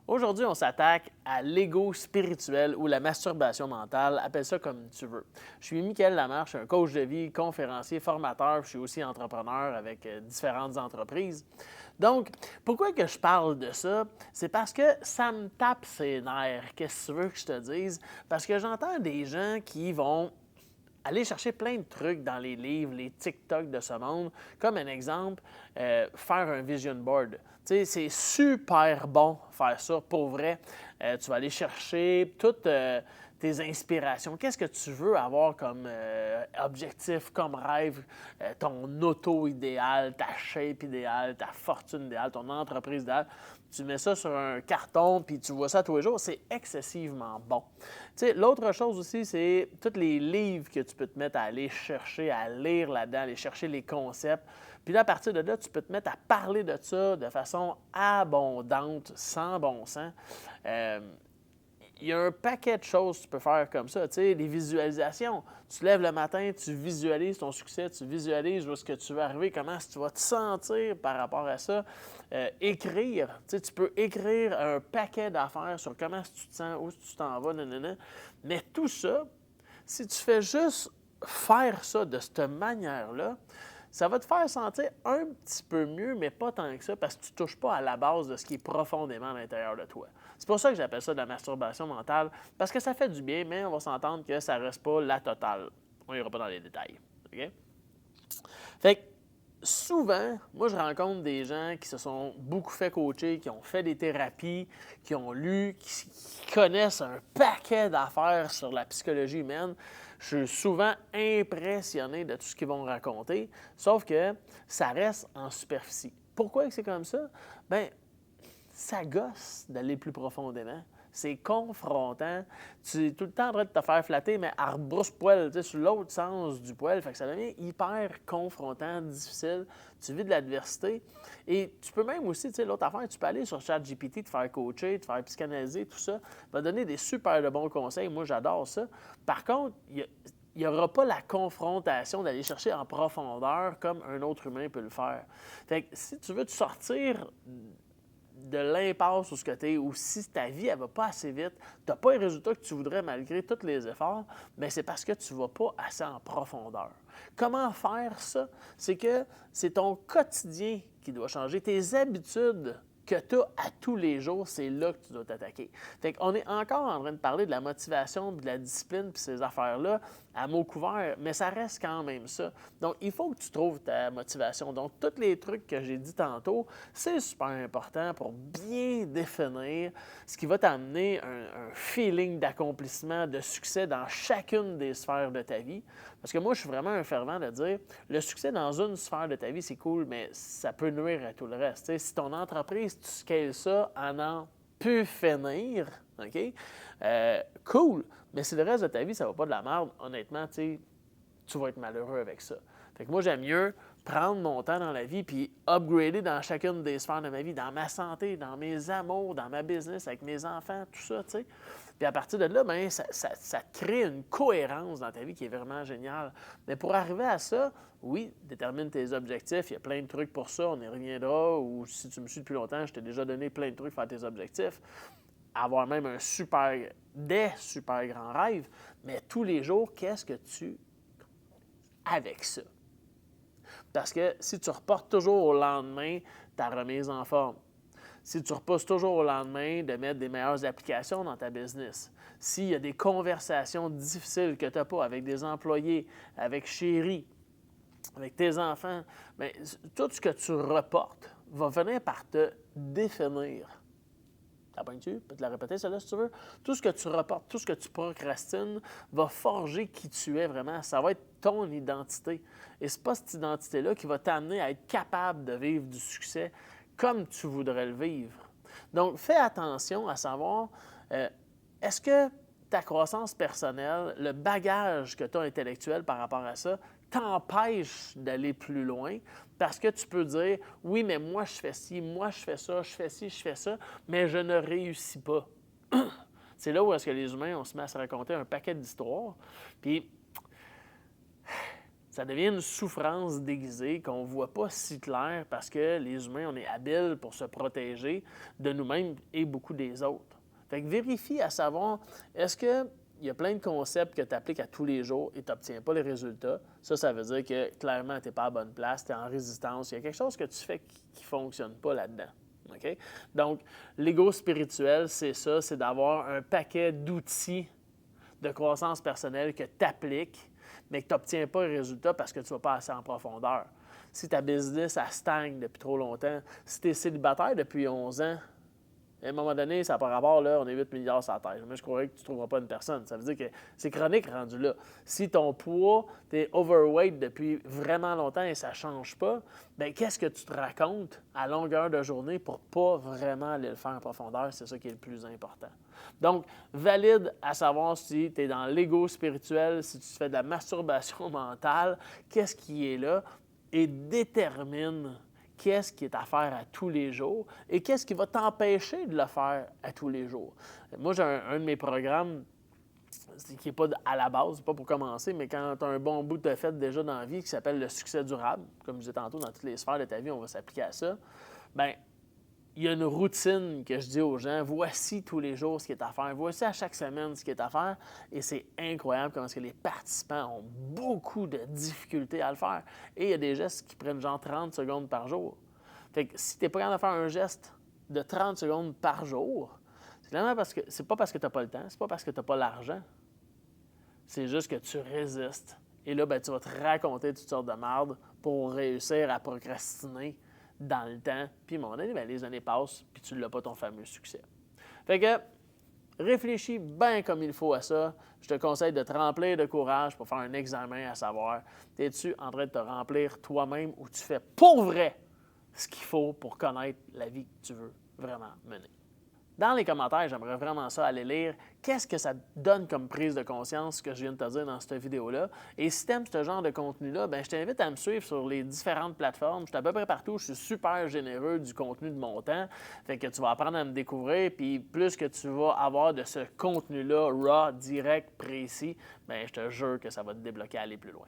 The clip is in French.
Aujourd'hui, on s'attaque à l'ego spirituel ou la masturbation mentale, appelle ça comme tu veux. Je suis Mickaël Lamarche, un coach de vie, conférencier, formateur, je suis aussi entrepreneur avec différentes entreprises. Donc, pourquoi que je parle de ça? C'est parce que ça me tape ses nerfs. Qu'est-ce que tu veux que je te dise? Parce que j'entends des gens qui vont aller chercher plein de trucs dans les livres, les TikTok de ce monde. Comme un exemple, faire un vision board. Tu sais, c'est super bon faire ça, pour vrai. Tu vas aller chercher toutes tes inspirations. Qu'est-ce que tu veux avoir comme objectif, comme rêve, ton auto idéal, ta shape idéale, ta fortune idéale, ton entreprise idéale. Tu mets ça sur un carton, puis tu vois ça tous les jours, c'est excessivement bon. Tu sais, l'autre chose aussi, c'est tous les livres que tu peux te mettre à aller chercher, à lire là-dedans, aller chercher les concepts. Puis là, à partir de là, tu peux te mettre à parler de ça de façon abondante, sans bon sens. Il y a un paquet de choses que tu peux faire comme ça. Tu sais, les visualisations. Tu te lèves le matin, tu visualises ton succès, tu visualises où est-ce que tu veux arriver, comment tu vas te sentir par rapport à ça. Écrire. Tu sais, tu peux écrire un paquet d'affaires sur comment tu te sens, où tu t'en vas, nanana. Mais tout ça, si tu fais juste faire ça de cette manière-là, ça va te faire sentir un petit peu mieux, mais pas tant que ça, parce que tu ne touches pas à la base de ce qui est profondément à l'intérieur de toi. C'est pour ça que j'appelle ça de la masturbation mentale, parce que ça fait du bien, mais on va s'entendre que ça ne reste pas la totale. On n'ira pas dans les détails. OK? Fait que souvent, moi, je rencontre des gens qui se sont beaucoup fait coacher, qui ont fait des thérapies, qui ont lu, qui connaissent un paquet d'affaires sur la psychologie humaine. Je suis souvent impressionné de tout ce qu'ils vont raconter, sauf que ça reste en superficie. Pourquoi c'est comme ça? Bien, ça gosse d'aller plus profondément. C'est confrontant. Tu es tout le temps en train de te faire flatter, mais à rebrousse-poil, tu sais, sur l'autre sens du poil. Fait que ça devient hyper confrontant, difficile. Tu vis de l'adversité. Et tu peux même aussi, tu sais, l'autre affaire, tu peux aller sur ChatGPT, te faire coacher, te faire psychanalyser, tout ça. Va donner des super de bons conseils. Moi, j'adore ça. Par contre, il n'y aura pas la confrontation d'aller chercher en profondeur comme un autre humain peut le faire. Fait que si tu veux te sortir de l'impasse où ce que tu es, ou si ta vie ne va pas assez vite, tu n'as pas les résultats que tu voudrais malgré tous les efforts, bien c'est parce que tu ne vas pas assez en profondeur. Comment faire ça? C'est que c'est ton quotidien qui doit changer, tes habitudes que tu as à tous les jours, c'est là que tu dois t'attaquer. Fait qu'on est encore en train de parler de la motivation, de la discipline, puis ces affaires-là à mots couverts, mais ça reste quand même ça. Donc, il faut que tu trouves ta motivation. Donc, tous les trucs que j'ai dit tantôt, c'est super important pour bien définir ce qui va t'amener un feeling d'accomplissement, de succès dans chacune des sphères de ta vie. Parce que moi, je suis vraiment un fervent de dire, le succès dans une sphère de ta vie, c'est cool, mais ça peut nuire à tout le reste. T'sais, si ton entreprise, tu scales ça à n'en plus finir, OK? Cool, mais si le reste de ta vie, ça va pas de la merde, honnêtement, tu vas être malheureux avec ça. Fait que moi, j'aime mieux prendre mon temps dans la vie puis upgrader dans chacune des sphères de ma vie, dans ma santé, dans mes amours, dans ma business, avec mes enfants, tout ça, tu sais. Puis à partir de là, bien, ça crée une cohérence dans ta vie qui est vraiment géniale. Mais pour arriver à ça, oui, détermine tes objectifs. Il y a plein de trucs pour ça, on y reviendra. Ou si tu me suis depuis longtemps, je t'ai déjà donné plein de trucs pour faire tes objectifs. Avoir même des super grands rêves. Mais tous les jours, qu'est-ce que tu avec ça? Parce que si tu reportes toujours au lendemain ta remise en forme, si tu repousses toujours au lendemain de mettre des meilleures applications dans ta business, s'il y a des conversations difficiles que tu n'as pas avec des employés, avec chérie, avec tes enfants, bien, tout ce que tu reportes va venir par te définir. Tu peux te la répéter, celle-là, si tu veux. Tout ce que tu reportes, tout ce que tu procrastines va forger qui tu es vraiment. Ça va être ton identité. Et ce n'est pas cette identité-là qui va t'amener à être capable de vivre du succès comme tu voudrais le vivre. Donc, fais attention à savoir, est-ce que ta croissance personnelle, le bagage que tu as intellectuel par rapport à ça, t'empêche d'aller plus loin parce que tu peux dire « Oui, mais moi, je fais ci, moi, je fais ça, je fais ci, je fais ça, mais je ne réussis pas. » C'est là où est-ce que les humains, on se met à se raconter un paquet d'histoires. Puis, tu Ça devient une souffrance déguisée qu'on ne voit pas si clair parce que les humains, on est habiles pour se protéger de nous-mêmes et beaucoup des autres. Fait que vérifie à savoir, est-ce qu'il y a plein de concepts que tu appliques à tous les jours et tu n'obtiens pas les résultats? Ça veut dire que clairement, tu n'es pas à la bonne place, tu es en résistance. Il y a quelque chose que tu fais qui ne fonctionne pas là-dedans. Okay? Donc, l'ego spirituel, c'est ça, c'est d'avoir un paquet d'outils de croissance personnelle que tu appliques, mais que tu n'obtiens pas les résultats parce que tu ne vas pas assez en profondeur. Si ta business, elle stagne depuis trop longtemps, si tu es célibataire depuis 11 ans, à un moment donné, ça n'a pas rapport, là, on est 8 milliards sur la Terre. Moi, je croirais que tu ne trouveras pas une personne. Ça veut dire que c'est chronique rendu là. Si ton poids, tu es overweight depuis vraiment longtemps et ça ne change pas, bien, qu'est-ce que tu te racontes à longueur de journée pour ne pas vraiment aller le faire en profondeur? C'est ça qui est le plus important. Donc, valide à savoir si tu es dans l'ego spirituel, si tu fais de la masturbation mentale, qu'est-ce qui est là et détermine qu'est-ce qui est à faire à tous les jours et qu'est-ce qui va t'empêcher de le faire à tous les jours. Moi, j'ai un de mes programmes qui n'est pas à la base, pas pour commencer, mais quand tu as un bon bout de fait déjà dans la vie qui s'appelle le succès durable, comme je disais tantôt, dans toutes les sphères de ta vie, on va s'appliquer à ça, bien, il y a une routine que je dis aux gens, voici tous les jours ce qui est à faire, voici à chaque semaine ce qui est à faire, et c'est incroyable comment est-ce que les participants ont beaucoup de difficultés à le faire. Et il y a des gestes qui prennent genre 30 secondes par jour. Fait que si tu n'es pas capable de faire un geste de 30 secondes par jour, c'est vraiment parce que c'est pas parce que tu n'as pas le temps, c'est pas parce que tu n'as pas l'argent, c'est juste que tu résistes. Et là, ben, tu vas te raconter toutes sortes de merdes pour réussir à procrastiner dans le temps, puis à un moment donné, bien, les années passent, puis tu n'as pas ton fameux succès. Fait que réfléchis bien comme il faut à ça. Je te conseille de te remplir de courage pour faire un examen à savoir, es-tu en train de te remplir toi-même ou tu fais pour vrai ce qu'il faut pour connaître la vie que tu veux vraiment mener. Dans les commentaires, j'aimerais vraiment ça aller lire qu'est-ce que ça te donne comme prise de conscience, ce que je viens de te dire dans cette vidéo-là. Et si tu aimes ce genre de contenu-là, bien, je t'invite à me suivre sur les différentes plateformes. Je suis à peu près partout. Je suis super généreux du contenu de mon temps. Fait que tu vas apprendre à me découvrir. Puis plus que tu vas avoir de ce contenu-là, raw, direct, précis, bien, je te jure que ça va te débloquer à aller plus loin.